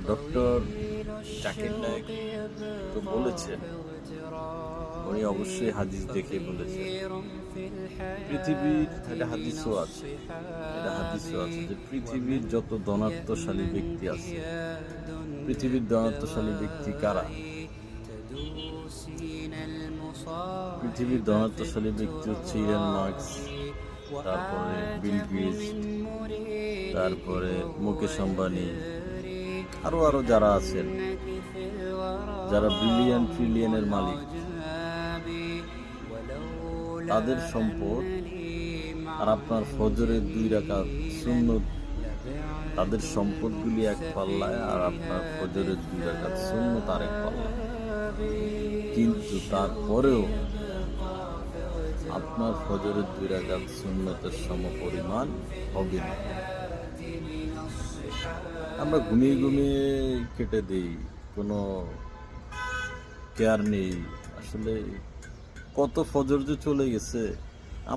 Doctor Zakir Naik তো বলেছেন, উনি অবশ্যই হাদিস দেখে বলেছেন, পৃথিবীর একটা হাদিসও আছে, যে পৃথিবীর যত ধনাত্মশালী ব্যক্তি আছে, পৃথিবীর ধনাত্মশালী ব্যক্তি কারা? পৃথিবীর ধনাত্মশালী ব্যক্তি হচ্ছে ইলন মাস্ক, তারপরে বিল গেটস, তারপরে মুকেশ আম্বানি, আরো যারা আছেন, যারা বিলিয়ন ট্রিলিয়নের মালিক, তাদের সম্পদ আর আপনার ফজরের 2 রাকাত সুন্নত, তাদের সম্পদগুলি এক পাল্লায় আর আপনার ফজরের 2 রাকাত সুন্নত আরেক পাল্লায়। কিন্তু তারপরেও আপনার ফজরের 2 রাকাত সুন্নতের সমপরিমাণ হবে না। আমরা ঘুমিয়ে ঘুমিয়ে কেটে দিই, কোনো কেয়ার নেই। আসলে কত ফজর যে চলে গেছে